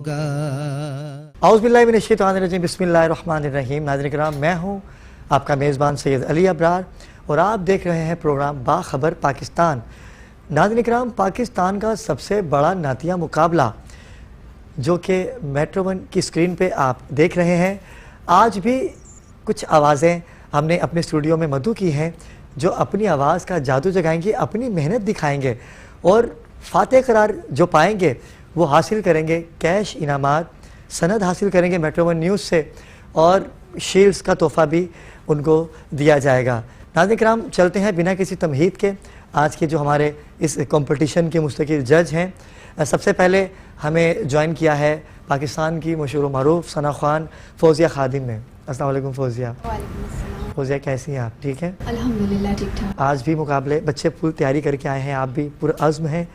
होगा। औज़ुबिल्लाहि मिनश्शैतानिर्रजीम, बिस्मिल्लाहिर्रहमानिर्रहीम। नाज़रीन किराम, मैं हूँ आपका मेज़बान सैयद अली अब्रार और आप देख रहे हैं प्रोग्राम बाखबर पाकिस्तान। नाज़रीन किराम, पाकिस्तान का सबसे बड़ा नातिया मुकाबला जो कि मेट्रो वन की स्क्रीन पे आप देख रहे हैं, आज भी कुछ आवाज़ें हमने अपने स्टूडियो में मधु की हैं जो अपनी आवाज़ का जादू जगाएंगे, अपनी मेहनत दिखाएंगे और फ़ातेह करार जो पाएंगे वो हासिल करेंगे कैश इनामात, सनद हासिल करेंगे मेट्रो वन न्यूज़ से और शील्ड्स का तोहफ़ा भी उनको दिया जाएगा। नाज़रीन किराम, चलते हैं बिना किसी तमहीद के आज के जो हमारे इस कंपटीशन के मुस्तकिल जज हैं। सबसे पहले हमें ज्वाइन किया है पाकिस्तान की मशहूर मरूफ सना खान फौजिया खादिम ने। अस्सलाम वालेकुम फौजिया। फौजिया, कैसी हैं आप? ठीक हैं अल्हम्दुलिल्लाह, ठीक ठाक। आज भी मुकाबले बच्चे पूरी तैयारी करके आए हैं, आप भी पुरअज़्म हैं?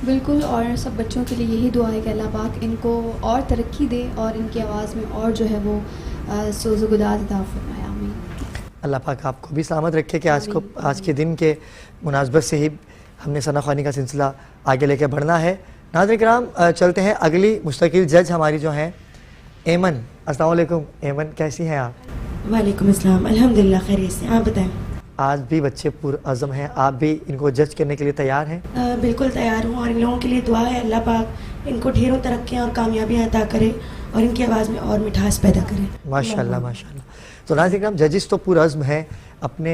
बिल्कुल, और सब बच्चों के लिए यही दुआ है कि अल्लाह पाक इनको और तरक्की दे और इनकी आवाज़ में और जो है वो सोज़-ओ-गुदार अता फरमाए। आमीन। अल्लाह पाक आपको भी सलामत रखे कि आज के दिन के मुनासबत से ही हमने सना ख़वानी का सिलसिला आगे लेकर बढ़ना है। नाज़रीन किराम, चलते हैं अगली मुस्तकिल जज हमारी जो हैं एमन। अस्सलाम वालेकुम एमन, कैसी हैं आप? वालेकुम अस्सलाम, अल्हम्दुलिल्लाह खैरियत से। आप बताएं। आज भी बच्चे पुरअज़्म हैं, आप भी इनको जज करने के लिए तैयार हैं? बिल्कुल तैयार हूँ और इन लोगों के लिए दुआ है अल्लाह पाक इनको ढेरों तरक्कियाँ और कामयाबियाँ अता करे और इनकी आवाज़ में और मिठास पैदा करे। माशाल्लाह माशाल्लाह। तो नाज़रीन किराम, जजिस तो पुरअज़्म हैं अपने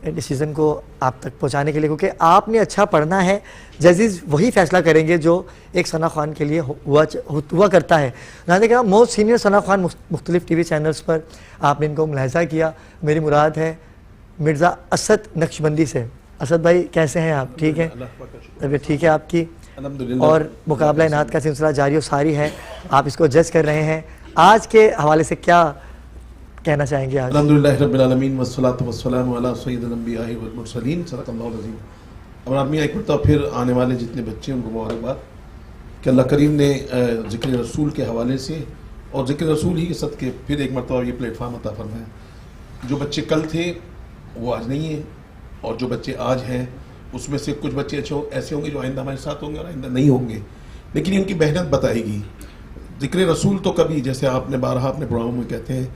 डिसीज़न को आप तक पहुंचाने के लिए, क्योंकि आपने अच्छा पढ़ना है। जजेस वही फैसला करेंगे जो एक सना खान के लिए हुआ करता है। नाज़रीन किराम, मोस्ट सीनियर सना खान मुख्तलिफ टीवी चैनल्स पर आपने इनको मुलाहिज़ा किया। मेरी मुराद है मिर्ज़ा असद नक्शबंदी से। असद भाई, कैसे हैं आप? ठीक है, तबीयत ठीक है आपकी? और मुकाबला इनात का सिलसिला जारी और सारी है, आप इसको जज कर रहे हैं। आज के हवाले से क्या कहना चाहेंगे? आज अल्हम्दुलिल्लाह रब्बिल आलमीन वस्सलातु वस्सलामु अला सय्यिदिल अंबिया वल मुरसलीन सल्लल्लाहु अलैहि वसल्लम। और आदमी एक मरतबा फिर आने वाले जितने बच्चे उनको मुबारकबाद कि अल्लाह करीम ने ज़िक्र रसूल के हवाले से और ज़िक्र रसूल ही के सदक़े फिर एक मरतबा ये प्लेटफार्म अता फरमाया। जो बच्चे कल थे वो आज नहीं है और जो बच्चे आज हैं उसमें से कुछ बच्चे ऐसे होंगे जो आइंदा हमारे साथ होंगे और आइंदा नहीं होंगे, लेकिन इनकी मेहनत बताएगी। ज़िक्र रसूल तो कभी, जैसे आपने बारहा अपने प्रोग्राम में कहते हैं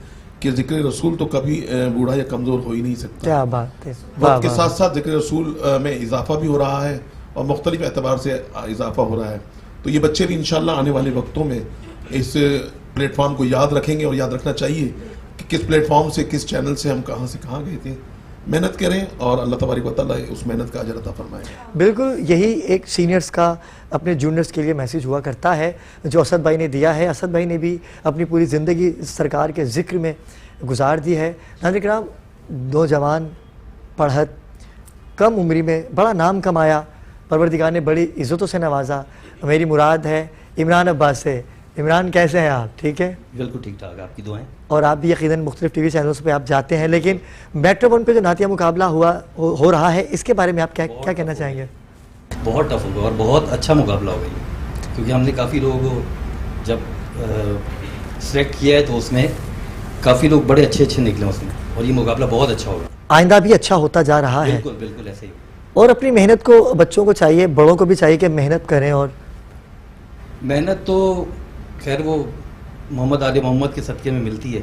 कि ज़िक्र रसूल तो कभी बूढ़ा या कमज़ोर हो ही नहीं सकता। क्या बात है। वक्त के साथ साथ ज़िक्र रसूल में इजाफा भी हो रहा है और मुख्तलिफ एतबार से इजाफा हो रहा है। तो ये बच्चे भी इंशाल्लाह आने वाले वक्तों में इस प्लेटफॉर्म को याद रखेंगे और याद रखना चाहिए कि किस प्लेटफॉर्म से, किस चैनल से हम कहाँ से कहाँ गए थे। मेहनत करें और अल्लाह तबारक व तआला उस मेहनत का अजर अता फरमाए। बिल्कुल, यही एक सीनियर्स का अपने जूनियर्स के लिए मैसेज हुआ करता है जो असद भाई ने दिया है। असद भाई ने भी अपनी पूरी ज़िंदगी सरकार के ज़िक्र में गुजार दी है। नाज़रीन किराम, नौजवान पढ़त, कम उम्री में बड़ा नाम कमाया, परवरदिगार ने बड़ी इज़्ज़तों से नवाजा। मेरी मुराद है इमरान अब्बास से। इमरान, कैसे हैं आप? ठीक है, बिल्कुल ठीक ठाक, आपकी दुआएं। और आप भी यकीनन मुख्तलिफ टीवी चैनल्स पे आप जाते हैं, लेकिन मेट्रो वन पे जो नातिया मुकाबला हो रहा है, इसके बारे में आप क्या कहना चाहेंगे? बहुत टफ होगा और बहुत अच्छा मुकाबला होगा ये, क्योंकि हमने काफ़ी लोग जब सेलेक्ट किया है तो उसमें काफ़ी लोग बड़े अच्छे निकले उसमें, और ये मुकाबला बहुत अच्छा होगा। आइंदा भी अच्छा होता जा रहा है। बिल्कुल बिल्कुल ऐसे ही। और अपनी मेहनत को बच्चों को चाहिए, बड़ों को भी चाहिए कि मेहनत करें। और मेहनत तो खैर वो मोहम्मद आले मोहम्मद के सदक़े में मिलती है,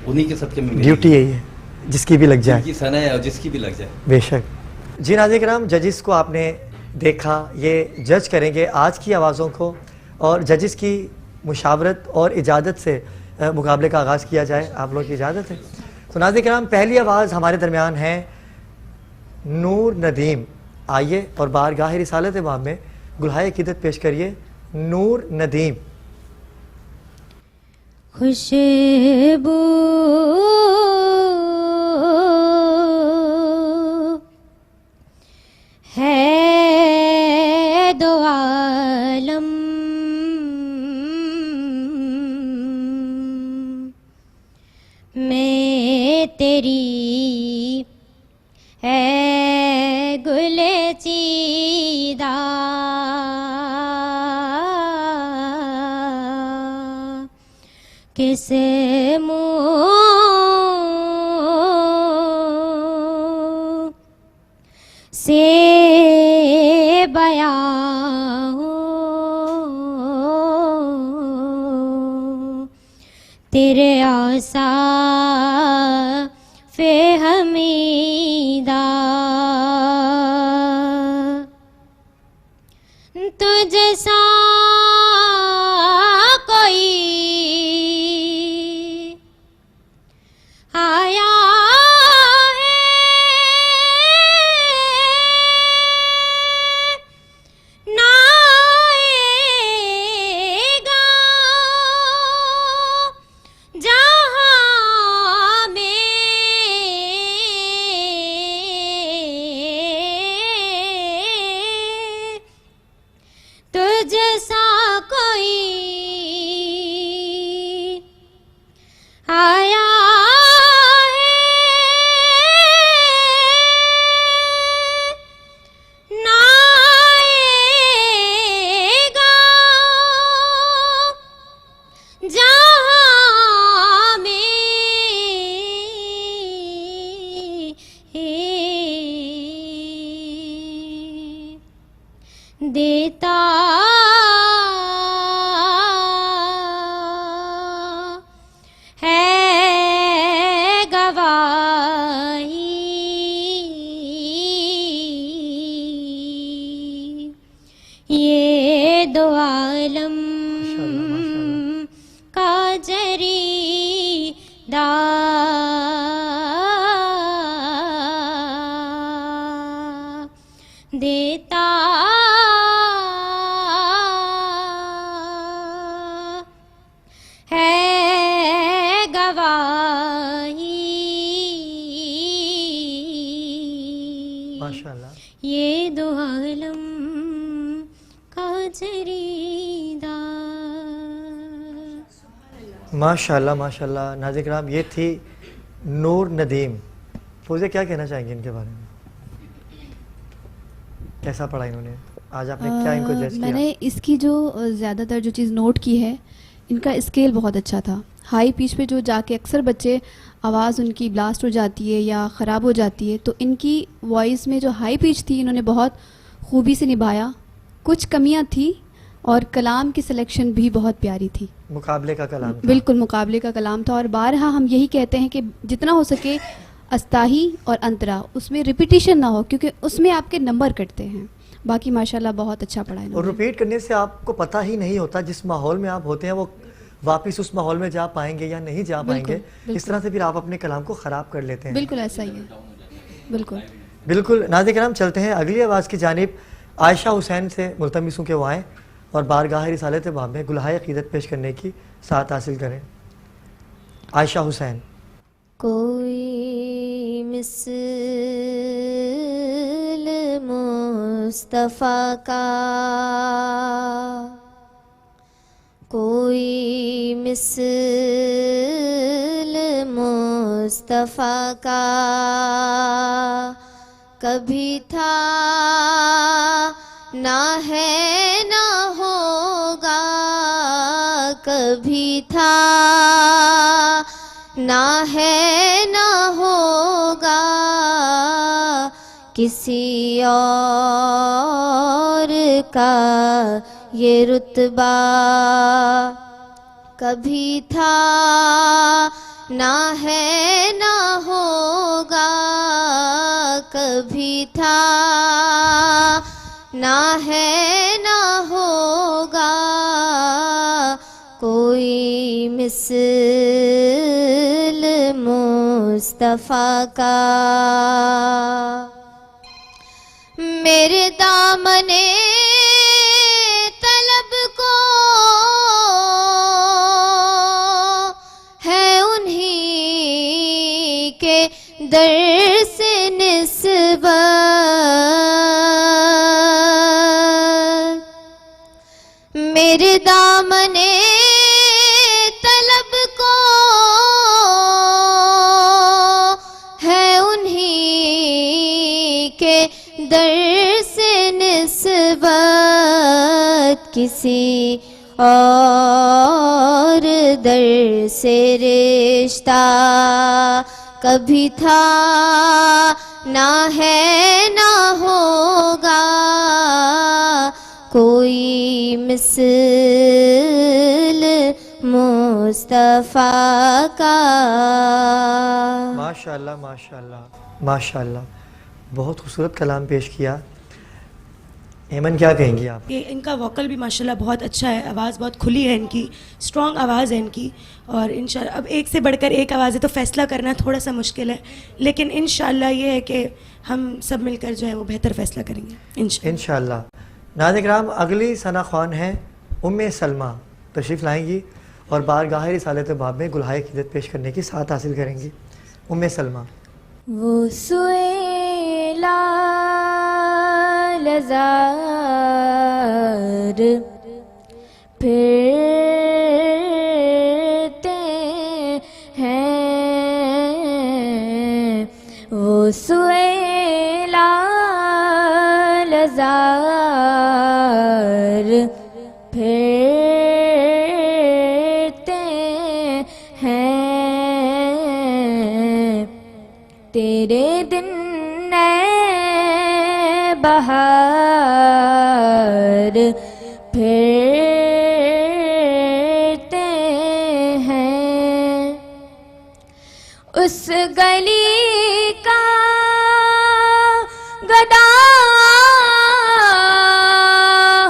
उन्हीं के सदक़े में ड्यूटी यही है, जिसकी भी लग जाए, जिसकी सना है और जिसकी भी लग जाए। बेशक। जी नाज़रीन किराम, जजिस को आपने देखा, ये जज करेंगे आज की आवाज़ों को और जजिस की मुशावरत और इजाज़त से मुकाबले का आगाज़ किया जाए। आप लोग की इजाज़त है? तो नाज़रीन किराम, पहली आवाज़ हमारे दरमियान है नूर नदीम। आइए और बारगाह रिसालत इमाम में गुलहाए अक़ीदत पेश करिए नूर नदीम। खुशबू है दो आलम में तेरी है गुले चीदा किस मुँह से बयां हो तेरे आसा फे हमीदा तुझसा कोई आया ना आएगा जहाँ में तुझसा कोई आया ना आएगा जहाँ में देता है गवाही ये दो आलम का जरीदा देता है गवाही माशाल्लाह। ये दो आलम का जरीदा। माशाल्लाह माशाल्लाह। नाज़रीन किराम, ये थी नूर नदीम। फौज़े, क्या कहना चाहेंगे इनके बारे में? कैसा पढ़ा इन्होंने? आज आपने क्या इनको जज किया? मैंने इसकी जो ज़्यादातर जो चीज़ नोट की है, इनका स्केल बहुत अच्छा था। हाई पिच पे जो जाके अक्सर बच्चे आवाज़ उनकी ब्लास्ट हो जाती है या ख़राब हो जाती है, तो इनकी वॉइस में जो हाई पिच थी इन्होंने बहुत खूबी से निभाया। कुछ कमियां थी और कलाम की सिलेक्शन भी बहुत प्यारी थी। मुकाबले का कलाम था। बिल्कुल मुकाबले का कलाम था। और बारहा हम यही कहते हैं कि जितना हो सके अस्ताही और अंतरा, उसमें रिपीटिशन ना हो, क्योंकि उसमें आपके नंबर कटते हैं। बाकी माशाल्लाह बहुत अच्छा पढ़ा और इन्होंने। रिपीट करने से आपको पता ही नहीं होता जिस माहौल में आप होते हैं वो वापस उस माहौल में जा पाएंगे या नहीं जा पाएंगे। इस तरह से फिर आप अपने कलाम को ख़राब कर लेते हैं। बिल्कुल ऐसा ही है, बिल्कुल। बिल्कुल। नाज़रीन किराम, चलते हैं अगली आवाज़ की जानिब। आयशा हुसैन से मुल्तमिस हूँ कि वो आएँ और बारगाह रिसालत बाब में गुलहाए अक़ीदत पेश करने की साथ हासिल करें। आयशा हुसैन। कोई मिसल मुस्तफ़ा का, कोई मिसल मुस्तफ़ा का कभी था ना है ना होगा, कभी था ना है ना होगा, किसी और का ये रुतबा कभी था ना है ना होगा, कभी था ना है ना होगा, कोई मिसल मुस्तफ़ा का। मेरे दामने तलब को है उन्हीं के दर से निस्बत, मेरे दामने तलब को है उन्हीं के दर से निस्बत, किसी और दर से रिश्ता कभी था ना है ना होगा, कोई मिसल मुस्तफ़ा का। माशाल्लाह माशाल्लाह माशाल्लाह, बहुत खूबसूरत कलाम पेश किया। एमन क्या कहेंगी आप? ये इनका वोकल भी माशाल्लाह बहुत अच्छा है, आवाज़ बहुत खुली है इनकी, स्ट्रॉन्ग आवाज़ है इनकी। और इंशाल्लाह अब एक से बढ़कर एक आवाज़ है तो फैसला करना थोड़ा सा मुश्किल है, लेकिन इंशाल्लाह ये है कि हम सब मिलकर जो है वो बेहतर फैसला करेंगे इंशाल्लाह। नाज़रीन किराम, अगली सना ख्वान है उम्मे सलमा, तशरीफ़ लाएंगी और बारगाह रिसालत बाब में गुलहाए क़ीदत पेश करने की साथ हासिल करेंगी। उम्मे सलमा। वो सुएला लज़ार फिरते हैं, वो सुएला लज़ार फिरते हैं, तेरे दिन बहार फिरते हैं। उस गली का गदा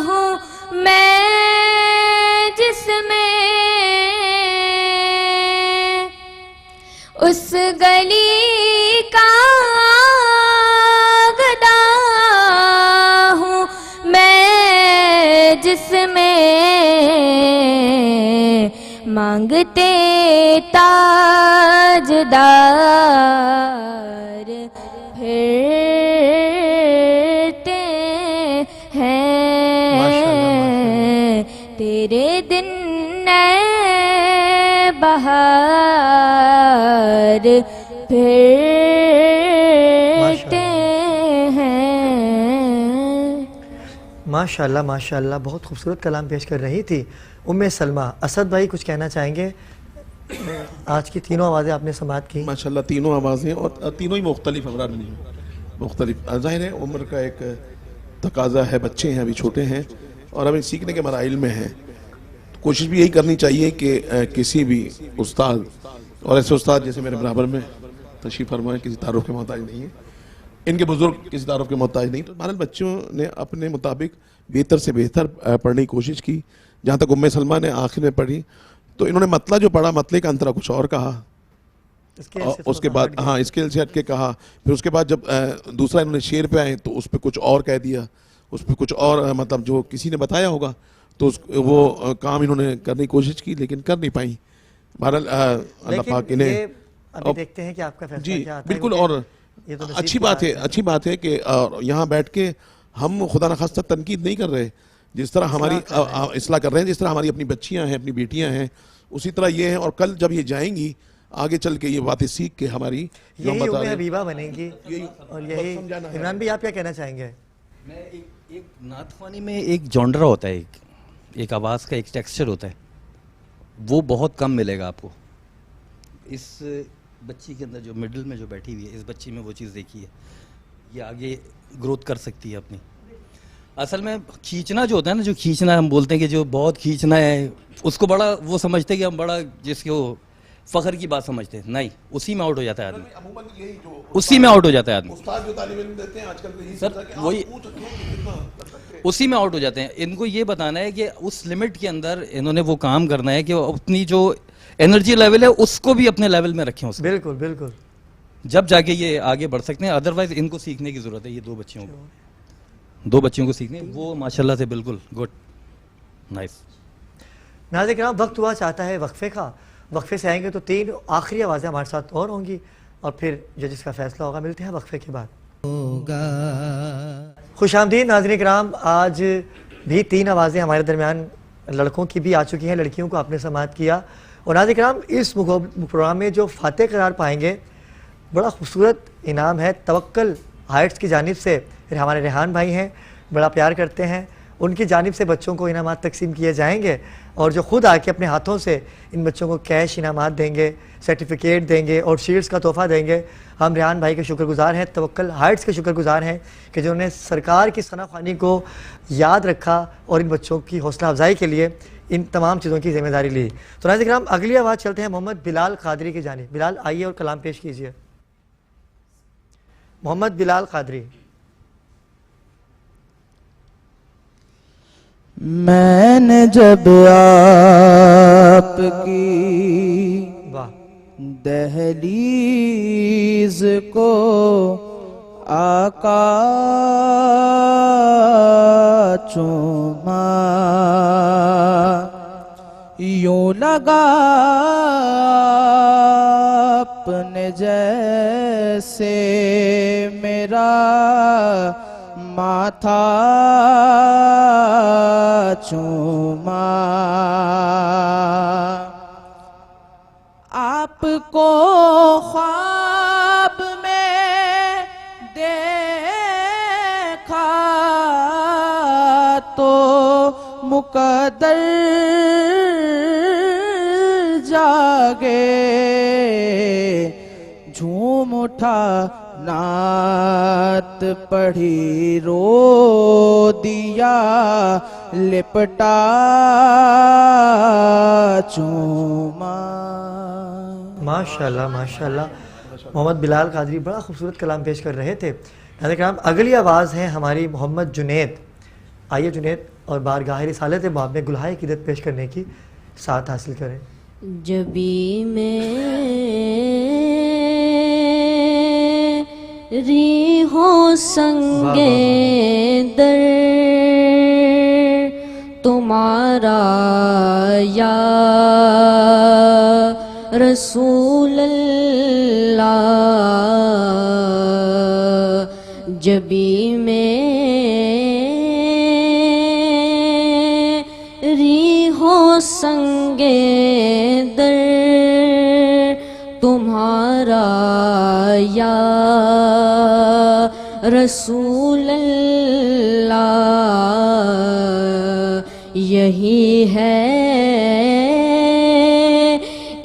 हूँ मैं जिसमें, उस गली का जिसमें मांगते ताजदार फिरते हैं, तेरे दिन बहार फिरते हैं। माशाल्लाह माशाल्लाह, बहुत खूबसूरत कलाम पेश कर रही थी उम्मे सलमा। असद भाई कुछ कहना चाहेंगे? आज की तीनों आवाज़ें आपने समाअत की। माशाल्लाह तीनों आवाज़ें और तीनों ही मुख्तलिफ अवराद में मुख्तलिफ। ज़ाहिर है उम्र का एक तकाजा है, बच्चे हैं अभी छोटे हैं और अभी सीखने के मराइल में हैं। तो कोशिश भी यही करनी चाहिए कि किसी भी उस्ताद, और ऐसे उस्ताद जैसे मेरे बराबर में तशरीफ़ फरमाए, किसी तारुफ के मोहताज नहीं है, इनके बुजुर्ग किसी तारुफ के मोहताज नहीं। तो हमारे बच्चों ने अपने मुताबिक बेहतर से बेहतर पढ़ने की कोशिश की। जहाँ तक उम्मे सलमा ने आखिर में पढ़ी तो इन्होंने मतला जो पढ़ा, मतले का अंतरा कुछ और कहा, उसके बाद हाँ स्केल से हट के कहा। फिर उसके बाद जब दूसरा इन्होंने शेर पे आए तो उस पर कुछ और कह दिया, उस पर कुछ और मतलब जो किसी ने बताया होगा तो वो काम इन्होंने करने की कोशिश की लेकिन कर नहीं पाई। बहरहाल अल्लाह पाक इन्हें अभी देखते हैं कि आपका फैसला जी क्या आता है। बिल्कुल। और ये तो नसीब अच्छी की बात है, अच्छी बात है कि यहाँ बैठ के हम खुदा न खास्ता तनकीद नहीं कर रहे, जिस तरह हमारी इस्लाह कर रहे हैं, जिस तरह हमारी अपनी बच्चियाँ हैं, अपनी बेटियाँ हैं, उसी तरह ये हैं। और कल जब ये जाएंगी आगे चल के ये बातें सीख के हमारी जो हम बता रहे हैं हबीबा बनेंगी। और यही इमरान भाई आप क्या कहना चाहेंगे? मैं एक नातवानी में एक जॉनरा होता है, एक आवाज़ का एक टेक्सचर होता है, वो बहुत कम मिलेगा आपको। इस बच्ची के अंदर जो मिडिल में जो बैठी हुई है, इस बच्ची में वो चीज़ देखी है, ये आगे ग्रोथ कर सकती है अपनी। असल में खींचना जो होता है ना, जो खींचना हम बोलते हैं कि जो बहुत खींचना है, उसको बड़ा वो समझते हैं कि हम बड़ा जिसको फ़ख्र की बात समझते हैं, नहीं, उसी में आउट हो जाता है आदमी, उसी में आउट हो जाता है आदमी। सर वही उसी में आउट हो जाते हैं। इनको ये बताना है कि उस लिमिट के अंदर इन्होंने वो काम करना है कि अपनी जो एनर्जी लेवल है उसको भी अपने लेवल में रखें उसको। बिल्कुल बिल्कुल, जब जाके ये आगे बढ़ सकते हैं। अदरवाइज इनको सीखने की ज़रूरत है। ये दो बच्चियों को सीखने, वो माशाल्लाह से बिल्कुल गुड, नाइस। नाज़रीन किराम, वक्त हुआ चाहता है वक्फे का। वक्फे से आएंगे तो 3 आखिरी आवाज़ें हमारे साथ और होंगी और फिर जजिस का फैसला होगा। मिलते हैं वक्फे के बाद। खुशामदीद नाज़रीन किराम, आज भी 3 आवाज़ें हमारे दरमियान लड़कों की भी आ चुकी हैं, लड़कियों को आपने समाअत किया। और नाज़रीन किराम, इस प्रोग्राम में जो फातेह करार पाएंगे, बड़ा खूबसूरत इनाम है तवक्कल हाइट्स की जानिब से। फिर हमारे रेहान भाई हैं, बड़ा प्यार करते हैं, उनकी जानिब से बच्चों को इनामात तकसीम किए जाएंगे और जो खुद आके अपने हाथों से इन बच्चों को कैश इनामात देंगे, सर्टिफिकेट देंगे और शील्ड्स का तोहफ़ा देंगे। हम रेहान भाई के शुक्रगुजार हैं, तवक्कल हाइट्स के शुक्रगुजार हैं कि जिन्होंने सरकार की सनाख्वानी को याद रखा और इन बच्चों की हौसला अफजाई के लिए इन तमाम चीज़ों की जिम्मेदारी ली। तो नाज़रीन किराम, अगली आवाज़ चलते हैं मोहम्मद बिलाल कादरी की जानिब। बिलाल आइए और कलाम पेश कीजिए। मोहम्मद बिलाल कादरी। मैंने जब आपकी वाह, दहलीज को आका चूमा, यूं लगा अपने जैसे मेरा माथा चूमा। आपको ख्वाब में देखा तो मुकद्दर जागे, झूम उठा नात पढ़ी रो दिया, लिपटा चूमा। माशाल्लाह माशाल्लाह। मोहम्मद बिलाल कादरी बड़ा खूबसूरत कलाम पेश कर रहे थे। नाज़रीन किराम, अगली आवाज़ है हमारी मोहम्मद जुनैद। आइए जुनैद, और बारगाह रिसालत बाब में गुलहाए क़ीदत पेश करने की साथ हासिल करें। जबी में री हो संगे दर तुम्हारा या रसूल अल्लाह, जबी में री हो संगे दर तुम्हारा या रसूल अल्लाह, यही है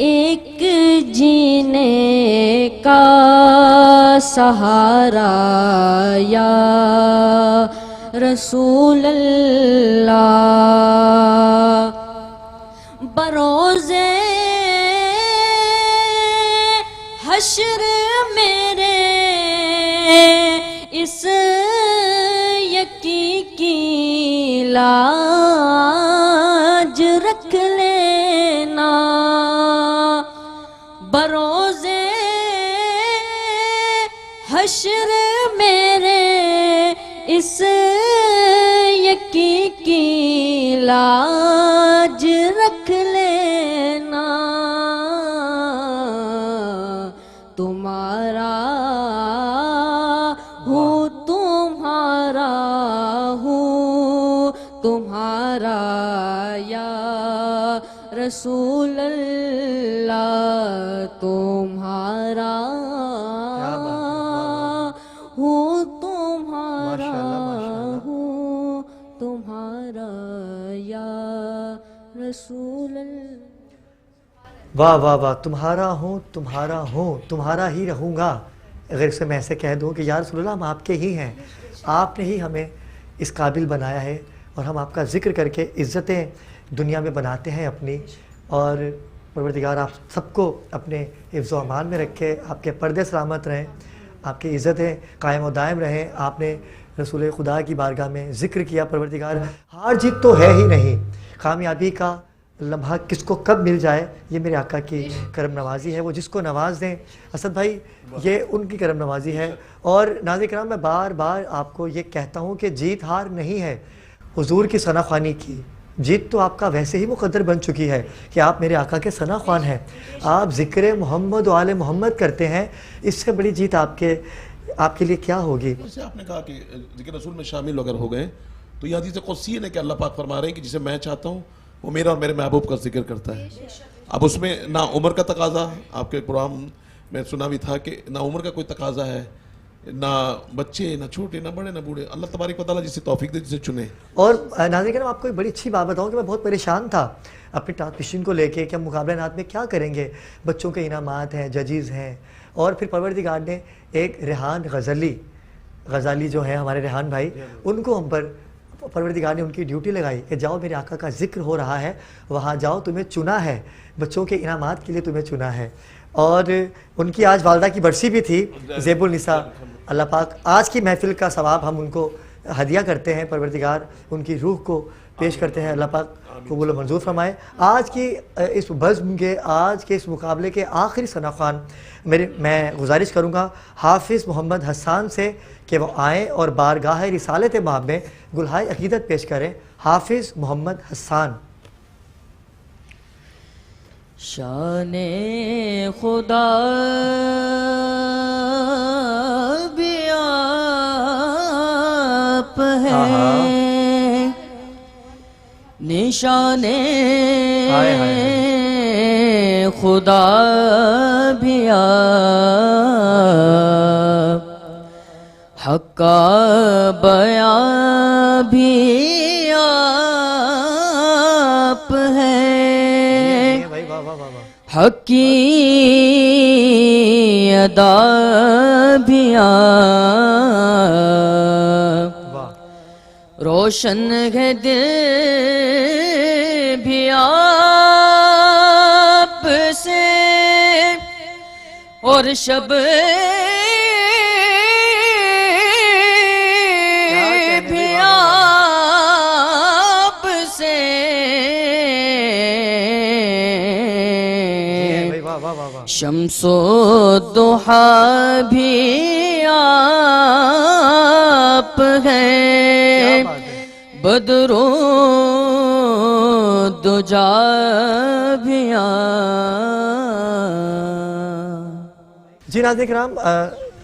एक जीने का सहारा या रसूल अल्लाह। बरोज़े हश्र मेरे इस यकी की लाज रख लेना, बरोज़े हश्र मेरे इस यकी की लाज रख लेना, तुम्हारा हूँ तुम्हारा हूँ तुम्हारा या रसूल अल्लाह, तुम्हारा क्या बात है, हूँ तुम्हारा माशाल्लाह, माशाल्लाह। हूँ तुम्हारा या रसूल अल्लाह। वाह वाह वाह, तुम्हारा हूँ तुम्हारा ही रहूँगा। अगर इसे मैं ऐसे कह दूँ कि या रसूलल्लाह, हम आपके ही हैं, आपने ही हमें इस काबिल बनाया है और हम आपका ज़िक्र करके इज़्ज़तें दुनिया में बनाते हैं अपनी। और परवरदिगार आप सबको अपने हिफ्ज़ व अमान में रखे, आपके पर्दे सलामत रहें, आपकी इज़्ज़तें कायम व दायम रहें। आपने रसूल खुदा की बारगाह में ज़िक्र किया परवरदिगार, हार जीत तो है ही नहीं, कामयाबी का लम्हा किसको कब मिल जाए, ये मेरे आका की करम नवाजी है। वो जिसको नवाज दें असद भाई, ये उनकी करम नवाजी है। और नाज़रीन किराम, मैं बार बार आपको ये कहता हूँ कि जीत हार नहीं है हुजूर की सना ख़्वानी की, जीत तो आपका वैसे ही मुक़द्दर बन चुकी है कि आप मेरे आका के सना ख़्वान हैं। आप ज़िक्र मोहम्मद व आले मोहम्मद करते हैं, इससे बड़ी जीत आपके लिए क्या होगी। जैसे आपने कहा कि ज़िक्र रसूल में शामिल अगर हो गए तो ये हदीस क़ुदसी है कि अल्लाह पाक फरमा रहे हैं कि जिसे मैं चाहता हूँ वो मेरा और मेरे महबूब का जिक्र करता है। अब उसमें ना उम्र का तकाजा, आपके प्रोग्राम में सुना भी था कि ना उम्र का कोई तकाजा है, ना बच्चे, ना छोटे, ना बड़े, ना बूढ़े, अल्लाह तबारक व तआला जिसे तौफीक दे, जिसे चुने। और नाज़रीन किराम, आपको एक बड़ी अच्छी बात बताऊँ कि मैं बहुत परेशान था अपनी ट्रांसमिशन को लेके कि हम मुकाबला नात में क्या करेंगे। बच्चों के इनामात हैं, जजीज़ हैं, और फिर परवरदिगार ने एक रेहान गज़ाली जो है हमारे रेहान भाई, उनको हम पर परवरदिगार ने उनकी ड्यूटी लगाई कि जाओ मेरे आका का जिक्र हो रहा है, वहाँ जाओ, तुम्हें चुना है, बच्चों के इनामात के लिए तुम्हें चुना है। और उनकी आज वालदा की बरसी भी थी, ज़ेबुल निसा। अल्लाह पाक आज की महफिल का सवाब हम उनको हदिया करते हैं, परवरदिगार उनकी रूह को पेश करते हैं, अल्लाह पाक कबूल व मंजूर फरमाए। आज की इस बज़्म के, आज के इस मुकाबले के आखिरी सनाख़्वान मैं गुजारिश करूँगा हाफिज़ मोहम्मद हसन से कि वो आएँ और बारगाह रिसालत माब में गुलहाए अक़ीदत पेश करें। हाफिज़ मोहम्मद हसन। शाने खुदा भी आप है, निशाने खुदा भी आप, हक़ का बयां भी आप है, हक़ की अदा भी आप, रोशन है दिल भी आप से, और शब भी आप से, शम्सो दुहा भी आप हैं, बदरो दुजा भी जी नाज़रीन किराम,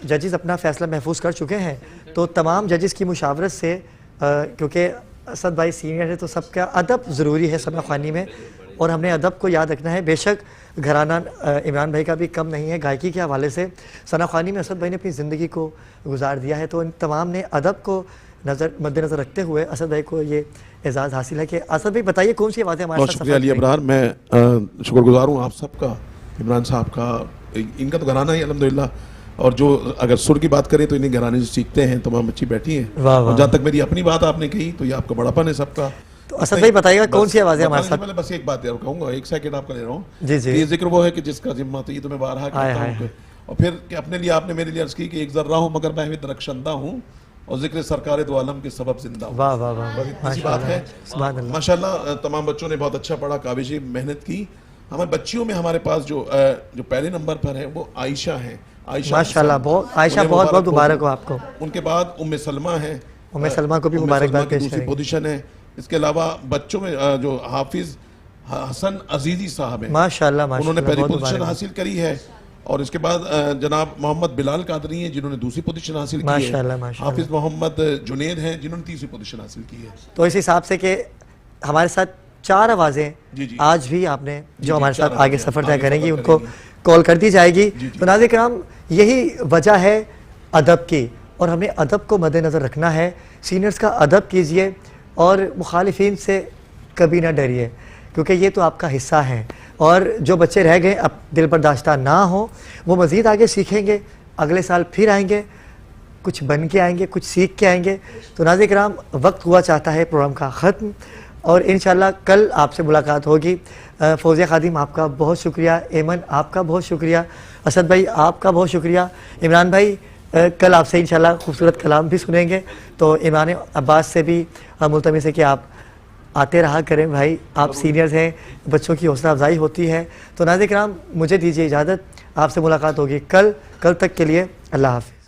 जजेस अपना फ़ैसला महफूज कर चुके हैं, तो तमाम जजेस की मुशावरत से, क्योंकि असद भाई सीनियर है तो सबका अदब ज़रूरी है सनाख़्वानी में, और हमने अदब को याद रखना है। बेशक घराना इमरान भाई का भी कम नहीं है, गायकी के हवाले से सनाख़्वानी में असद भाई ने अपनी ज़िंदगी को गुजार दिया है, तो इन तमाम ने अदब को मद्देनज़र रखते हुए असद भाई को ये एजाज़ हासिल है। कि असद भाई बताइए कौन सी आवाज़ें हमारे साथ? शुक्रिया अली अब्रार, मैं शुक्रगुजार हूँ आप सबका, इमरान साहब का। इनका तो घराना ही अल्हम्दुलिल्लाह, और जो अगर सुर की बात करें तो इन्हीं घराने से सीखते हैं, तमाम बच्ची बैठी हैं। और जहाँ तक मेरी अपनी बात आपने कही तो ये आपका बड़ापन है सबका। तो असद भाई बताइएगा कौन सी आवाज़ें हमारे साथ? पहले बस एक बात यार कहूँगा, एक सेकंड आपका ले रहा हूँ जी जी। ये जिक्र वो है कि जिसका जिम्मा, तो ये तो मैं बारहा कहता हूँ। और फिर कि अपने लिए आपने मेरे लिए अर्ज़ की कि एक ज़र्रा हूँ मगर मैं रक्षंदा हूँ, और जिक्र सरकार दो आलम के सबब जिंदा हूँ। वाह वाह वाह, ऐसी बात है माशाल्लाह। तमाम बच्चों ने बहुत अच्छा पढ़ा, काबिज़ मेहनत की। हमारे बच्चियों में हमारे पास जो पहले नंबर पर है वो आयशा है। आयशा माशाल्लाह, बहुत आयशा, बहुत बहुत मुबारक हो आपको। उनके बाद उम्मे सलमा है, उम्मे सलमा को भी मुबारकबाद पेश दूसरी पोजीशन है। इसके अलावा बच्चों में जो हाफिज हसन अजीजी साहब हैं माशाल्लाह, उन्होंने पहली पोजीशन हासिल करी है। और इसके बाद जनाब मोहम्मद बिलाल कादरी हैं जिन्होंने दूसरी पोजीशन हासिल की है। हाफिज मोहम्मद जुनेद हैं जिन्होंने तीसरी पोजीशन हासिल की है। तो इस हिसाब से कि हमारे साथ 4 आवाज़ें आज भी आपने जो हमारे साथ आगे सफ़र तय करेंगी उनको कॉल कर दी जाएगी। तो नाज़रीन किराम, यही वजह है अदब की, और हमें अदब को मद्देनज़र रखना है। सीनियर्स का अदब कीजिए और मुखालिफिन से कभी ना डरिए, क्योंकि ये तो आपका हिस्सा है। और जो बच्चे रह गए अब दिल बर्दाश्ता ना हो, वो मज़ीद आगे सीखेंगे, अगले साल फिर आएंगे, कुछ बन के आएंगे, कुछ सीख के आएंगे। तो नाज़रीन किराम, वक्त हुआ चाहता है प्रोग्राम का ख़त्म, और इंशाल्लाह कल आपसे मुलाकात होगी। फौजिया खादिम आपका बहुत शुक्रिया, एमन आपका बहुत शुक्रिया, असद भाई आपका बहुत शुक्रिया। इमरान भाई कल आपसे इंशाल्लाह खूबसूरत कलाम भी सुनेंगे। तो इमरान अब्बास से भी मुल्तमिस है कि आप आते रहा करें भाई, आप सीनियर्स हैं, बच्चों की हौसला अफजाई होती है। तो नाज़रीन किराम, मुझे दीजिए इजाज़त, आपसे मुलाकात होगी कल तक के लिए अल्लाह हाफ़िज़।